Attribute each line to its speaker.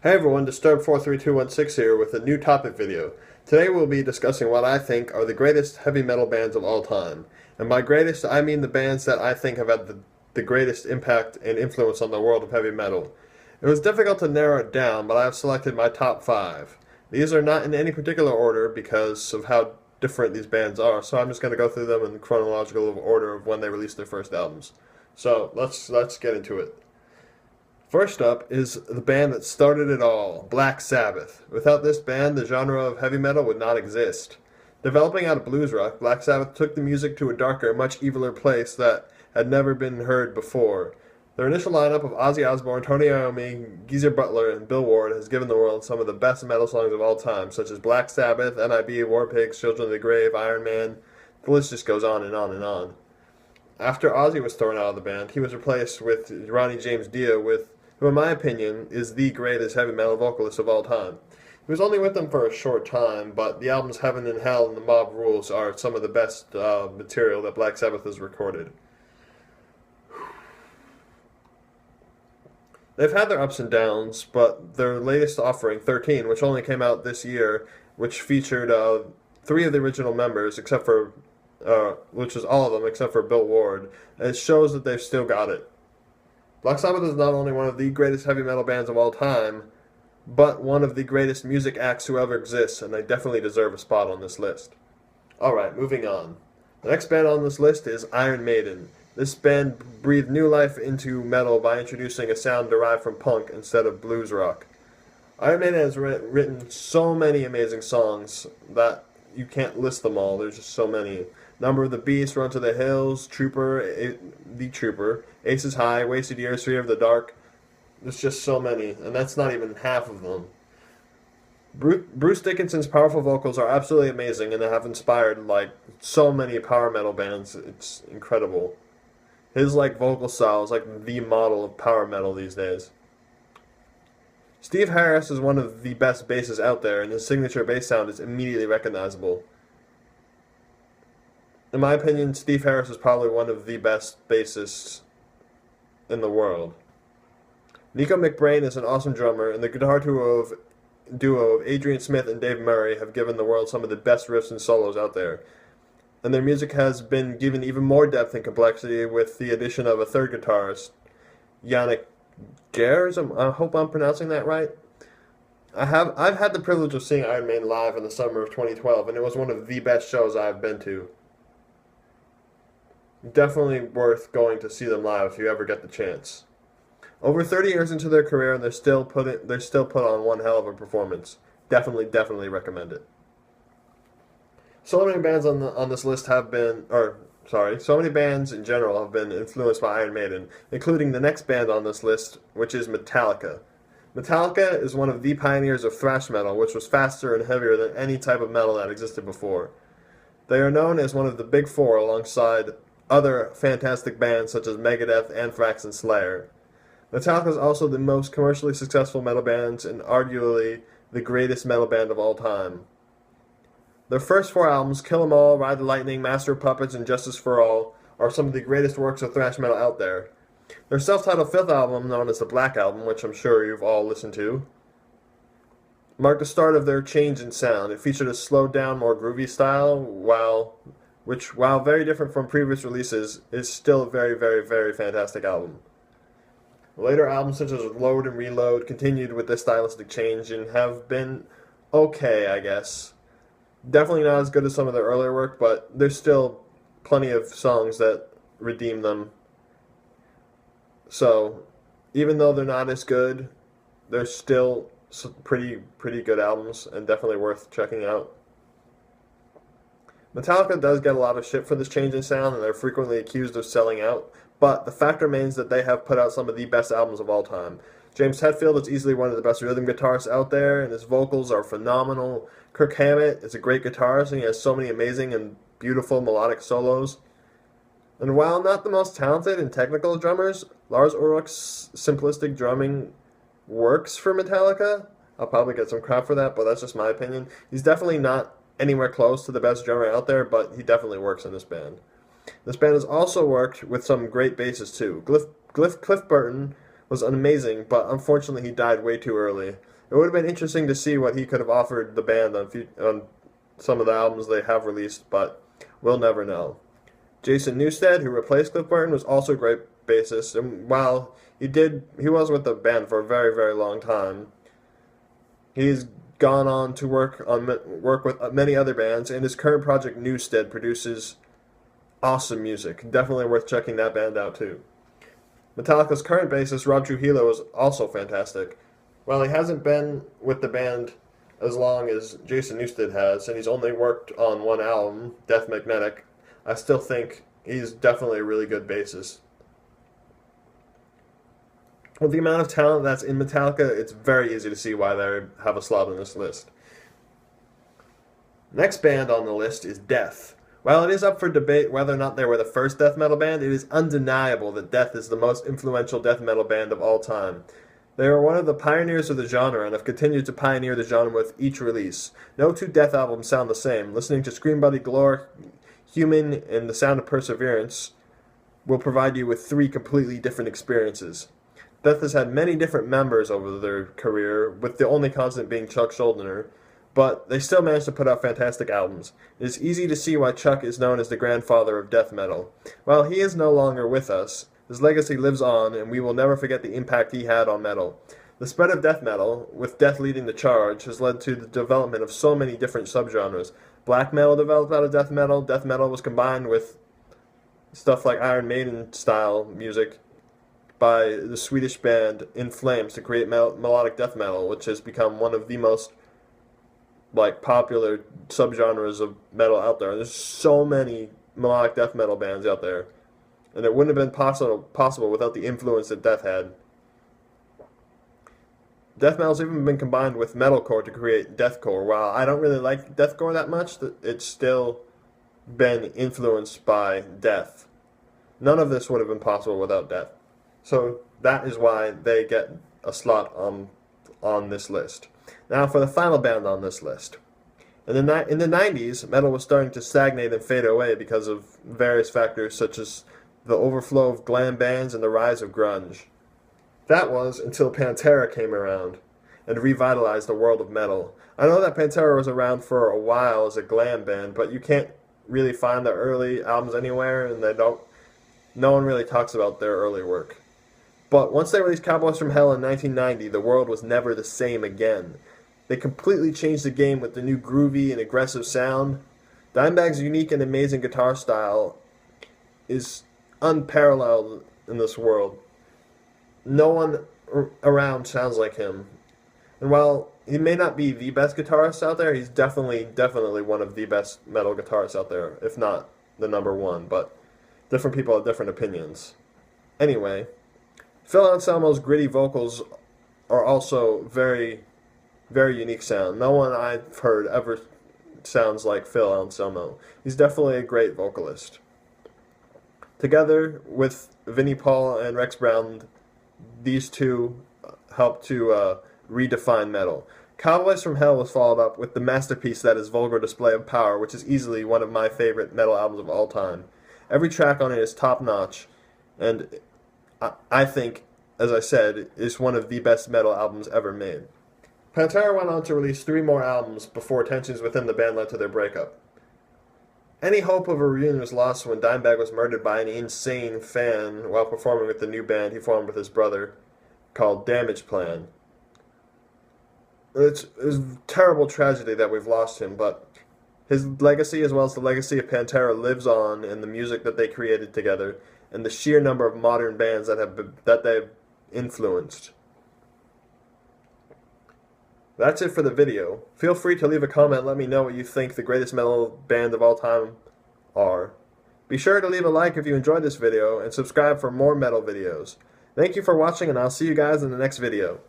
Speaker 1: Hey everyone, Disturb43216 here with a new topic video. Today we'll be discussing what I think are the greatest heavy metal bands of all time. And by greatest, I mean the bands that I think have had the greatest impact and influence on the world of heavy metal. It was difficult to narrow it down, but I have selected my top 5. These are not in any particular order because of how different these bands are, so I'm just going to go through them in chronological order of when they released their first albums. So let's get into it. First up is the band that started it all, Black Sabbath. Without this band, the genre of heavy metal would not exist. Developing out of blues rock, Black Sabbath took the music to a darker, much eviler place that had never been heard before. Their initial lineup of Ozzy Osbourne, Tony Iommi, Geezer Butler, and Bill Ward has given the world some of the best metal songs of all time, such as Black Sabbath, NIB, War Pigs, Children of the Grave, Iron Man. The list just goes on and on and on. After Ozzy was thrown out of the band, he was replaced with Ronnie James Dio, who in my opinion is the greatest heavy metal vocalist of all time. He was only with them for a short time, but the albums Heaven and Hell and The Mob Rules are some of the best material that Black Sabbath has recorded. They've had their ups and downs, but their latest offering, 13, which only came out this year, which featured 3 of the original members, which was all of them except for Bill Ward, it shows that they've still got it. Black Sabbath is not only one of the greatest heavy metal bands of all time, but one of the greatest music acts who ever exists, and they definitely deserve a spot on this list. Alright, moving on. The next band on this list is Iron Maiden. This band breathed new life into metal by introducing a sound derived from punk instead of blues rock. Iron Maiden has written so many amazing songs that you can't list them all. There's just so many. Number of the Beast, Run to the Hills, The Trooper, Aces High, Wasted Years, Fear of the Dark. There's just so many, and that's not even half of them. Bruce Dickinson's powerful vocals are absolutely amazing, and they have inspired so many power metal bands. It's incredible. His vocal style is the model of power metal these days. Steve Harris is one of the best bassists out there, and his signature bass sound is immediately recognizable. In my opinion, Steve Harris is probably one of the best bassists in the world. Nico McBrain is an awesome drummer, and the guitar duo of Adrian Smith and Dave Murray have given the world some of the best riffs and solos out there. And their music has been given even more depth and complexity with the addition of a third guitarist, Yannick Gers. I hope I'm pronouncing that right. I've had the privilege of seeing Iron Maiden live in the summer of 2012, and it was one of the best shows I've been to. Definitely worth going to see them live if you ever get the chance. Over 30 years into their career, and they're still put on one hell of a performance. Definitely recommend it. So many bands on this list so many bands in general have been influenced by Iron Maiden, including the next band on this list, which is Metallica. Metallica is one of the pioneers of thrash metal, which was faster and heavier than any type of metal that existed before. They are known as one of the Big Four alongside other fantastic bands such as Megadeth, Anthrax, and Slayer. Metallica is also the most commercially successful metal band and arguably the greatest metal band of all time. Their first 4 albums, Kill 'Em All, Ride the Lightning, Master of Puppets, and Justice for All, are some of the greatest works of thrash metal out there. Their self-titled 5th album, known as the Black Album, which I'm sure you've all listened to, marked the start of their change in sound. It featured a slowed down, more groovy style, which, while very different from previous releases, is still a very fantastic album. Later albums such as Load and Reload continued with this stylistic change and have been okay, I guess. Definitely not as good as some of their earlier work, but there's still plenty of songs that redeem them. So, even though they're not as good, they're still pretty good albums and definitely worth checking out. Metallica does get a lot of shit for this change in sound, and they're frequently accused of selling out, but the fact remains that they have put out some of the best albums of all time. James Hetfield is easily one of the best rhythm guitarists out there, and his vocals are phenomenal. Kirk Hammett is a great guitarist, and he has so many amazing and beautiful melodic solos. And while not the most talented and technical of drummers, Lars Ulrich's simplistic drumming works for Metallica. I'll probably get some crap for that, but that's just my opinion. He's definitely not anywhere close to the best drummer out there, but he definitely works in this band. This band has also worked with some great bassists too. Cliff Burton was amazing, but unfortunately he died way too early. It would have been interesting to see what he could have offered the band on some of the albums they have released, but we'll never know. Jason Newsted, who replaced Cliff Burton, was also a great bassist, and while he was with the band for a very, very long time, he's gone on to work with many other bands, and his current project Newsted produces awesome music. Definitely worth checking that band out too. Metallica's current bassist Rob Trujillo is also fantastic. While he hasn't been with the band as long as Jason Newsted has, and he's only worked on one album, Death Magnetic, I still think he's definitely a really good bassist. With the amount of talent that's in Metallica, it's very easy to see why they have a slot on this list. Next band on the list is Death. While it is up for debate whether or not they were the first death metal band, it is undeniable that Death is the most influential death metal band of all time. They are one of the pioneers of the genre and have continued to pioneer the genre with each release. No two Death albums sound the same. Listening to Scream Bloody Gore, Human, and The Sound of Perseverance will provide you with three completely different experiences. Death has had many different members over their career, with the only constant being Chuck Schuldiner, but they still managed to put out fantastic albums. It is easy to see why Chuck is known as the grandfather of death metal. While he is no longer with us, his legacy lives on, and we will never forget the impact he had on metal. The spread of death metal, with death leading the charge, has led to the development of so many different subgenres. Black metal developed out of death metal was combined with stuff like Iron Maiden style music by the Swedish band In Flames to create melodic death metal, which has become one of the most popular subgenres of metal out there. There's so many melodic death metal bands out there, and it wouldn't have been possible without the influence that Death had. Death metal's even been combined with metalcore to create deathcore. While I don't really like deathcore that much, it's still been influenced by Death. None of this would have been possible without Death. So that is why they get a slot on this list. Now for the final band on this list. In the 90s, metal was starting to stagnate and fade away because of various factors such as the overflow of glam bands and the rise of grunge. That was until Pantera came around and revitalized the world of metal. I know that Pantera was around for a while as a glam band, but you can't really find their early albums anywhere, and no one really talks about their early work. But once they released Cowboys from Hell in 1990, the world was never the same again. They completely changed the game with the new groovy and aggressive sound. Dimebag's unique and amazing guitar style is unparalleled in this world. No one around sounds like him. And while he may not be the best guitarist out there, he's definitely one of the best metal guitarists out there, if not the number one. But different people have different opinions. Anyway, Phil Anselmo's gritty vocals are also very, very unique sound. No one I've heard ever sounds like Phil Anselmo. He's definitely a great vocalist. Together with Vinnie Paul and Rex Brown, these two helped to redefine metal. Cowboys from Hell was followed up with the masterpiece that is Vulgar Display of Power, which is easily one of my favorite metal albums of all time. Every track on it is top-notch, and I think, as I said, is one of the best metal albums ever made. Pantera went on to release 3 more albums before tensions within the band led to their breakup. Any hope of a reunion was lost when Dimebag was murdered by an insane fan while performing with the new band he formed with his brother called Damage Plan. It's a terrible tragedy that we've lost him, but his legacy, as well as the legacy of Pantera, lives on in the music that they created together and the sheer number of modern bands that they've influenced. That's it for the video. Feel free to leave a comment and let me know what you think the greatest metal band of all time are. Be sure to leave a like if you enjoyed this video and subscribe for more metal videos. Thank you for watching, and I'll see you guys in the next video.